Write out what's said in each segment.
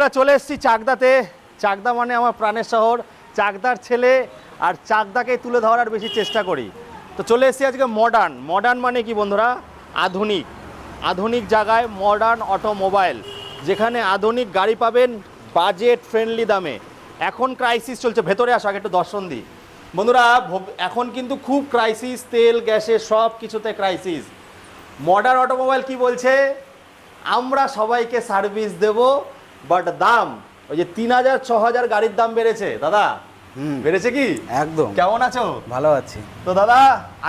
বন্ধুরা চলে এসেছি চাকদাতে। চাকদা মানে আমার প্রাণের শহর, চাকদার ছেলে, আর চাকদাকে তুলে ধরার বেশি চেষ্টা করি। তো চলে এসেছি আজকে মডার্ন মানে কি বন্ধুরা? আধুনিক জায়গায় মডার্ন অটোমোবাইল, যেখানে আধুনিক গাড়ি পাবেন বাজেট ফ্রেন্ডলি দামে। এখন ক্রাইসিস চলছে, ভেতরে আসো, আগে একটু দর্শন দিই। বন্ধুরা এখন কিন্তু খুব ক্রাইসিস, তেল গ্যাসের সব কিছুতে ক্রাইসিস। মডার্ন অটোমোবাইল কি বলছে? আমরা সবাইকে সার্ভিস দেব, বাট দাম ওই যে 3000 6000 গাড়ির দাম বেড়েছে দাদা। বেড়েছে কি? একদম। কেমন আছো? ভালো আছি। তো দাদা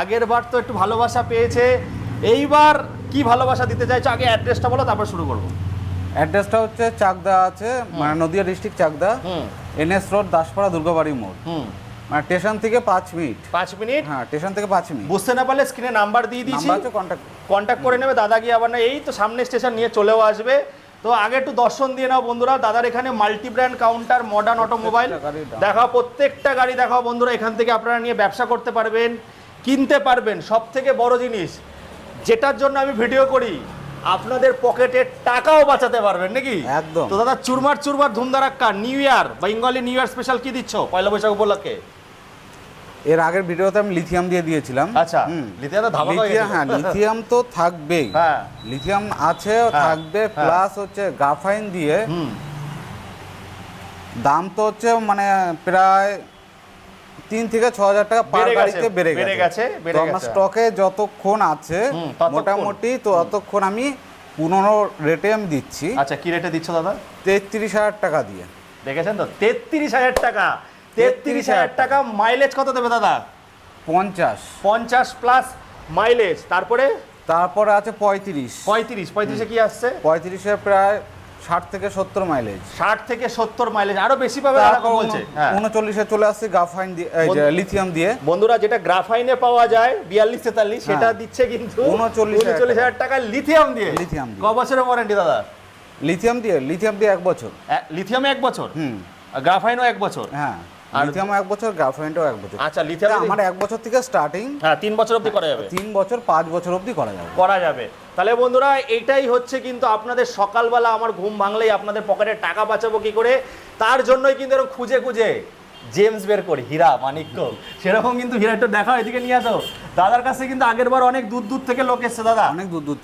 আগের বার তো একটু ভালোবাসা পেয়েছে, এইবার কি ভালোবাসা দিতে চাইছো? আগে অ্যাড্রেসটা বলো, তারপর শুরু করবো। অ্যাড্রেসটা হচ্ছে চাকদা আছে, মানে Nadia district Chakdah, NS road, Daspara, Durgabari মোড়। মানে স্টেশন থেকে 5 মিনিট। 5 মিনিট? হ্যাঁ, স্টেশন থেকে 5 মিনিট। বুঝতে না পারলে স্ক্রিনে নাম্বার দিয়ে দিয়েছি, কন্ট্যাক্ট করে নেবে। দাদা গিয়ে আবার না এই তো সামনে স্টেশন নিয়ে চলেও আসবে। তো আগে একটু দর্শন দিয়ে নাও বন্ধুরা। দাদার এখানে multi brand counter, modern automobile দেখাও, প্রত্যেকটা গাড়ি দেখাও বন্ধুরা। এখান থেকে আপনারা নিয়ে ব্যবসা করতে পারবেন, কিনতে পারবেন। সব থেকে বড় জিনিস যেটার জন্য আমি ভিডিও করি, আপনাদের পকেটের টাকাও বাঁচাতে পারবেন নাকি? একদম। তো দাদা চুরমার ধুমধারাক্কা new year, Bengali new year special কি দিচ্ছ পয়লা বৈশাখ উপলক্ষে? এর আগের ভিডিওতে আমি লিথিয়াম দিয়ে দিয়েছিলাম। আচ্ছা, লিথিয়াম ধামাকা হয়ে গেছে। হ্যাঁ, লিথিয়াম তো থাকবেই। হ্যাঁ, লিথিয়াম আছে, থাকবে, প্লাস হচ্ছে গ্রাফাইন দিয়ে। দাম তো হচ্ছে মানে প্রায় 3 থেকে 6000 টাকা পার গাড়িতে বেড়ে গেছে। তো আমার স্টকে যতক্ষণ আছে মোটামুটি ততক্ষণ আমি 15 রেটে আমি দিচ্ছি। আচ্ছা, কি রেটে দিচ্ছ দাদা? 33000 টাকা দিয়ে। দেখেছেন তো, 33000 টাকা। 33000 টাকা। মাইলেজ কত দেবে দাদা? 50 প্লাস মাইলেজ। তারপরে আছে 35 কি আসছে? 35 এ প্রায় 60 থেকে 70 মাইলেজ। 60 থেকে 70 মাইলেজ, আরো বেশি পাবে দাদা বলছে। 39 এ চলে আসছে গ্রাফাইন দিয়ে, এই যে লিথিয়াম দিয়ে। বন্ধুরা যেটা গ্রাফাইনে পাওয়া যায় 42 43, সেটা দিচ্ছে কিন্তু 39000 টাকা লিথিয়াম দিয়ে। ক বছরের ওয়ারেন্টি দাদা? লিথিয়াম দিয়ে 1 বছর। লিথিয়ামে 1 বছর, গ্রাফাইনও 1 বছর। হ্যাঁ, লিথিয়াম 1 বছর, গ্রাফাইনটাও 1 বছর। আচ্ছা, লিথিয়াম আমার 1 বছর থেকে স্টার্টিং। হ্যাঁ, 3 বছর অবধি করা যাবে। 3 বছর 5 বছর অবধি করা যাবে। তাহলে বন্ধুরা এইটাই হচ্ছে কিন্তু আপনাদের সকালবেলা আমার ঘুম ভাঙলেই আপনাদের পকেটে টাকা বাঁচাবো কি করে, তার জন্যই কিন্তু এরকম খুঁজে জেমস বের করি, হীরা মানিক্য। সেরকম কিন্তু হীরা একটু দেখাও, এদিকে নিয়ে আসো। দাদার কাছে কিন্তু আগের বার অনেক দূর থেকে লোক এসছে দাদা, অনেক দূর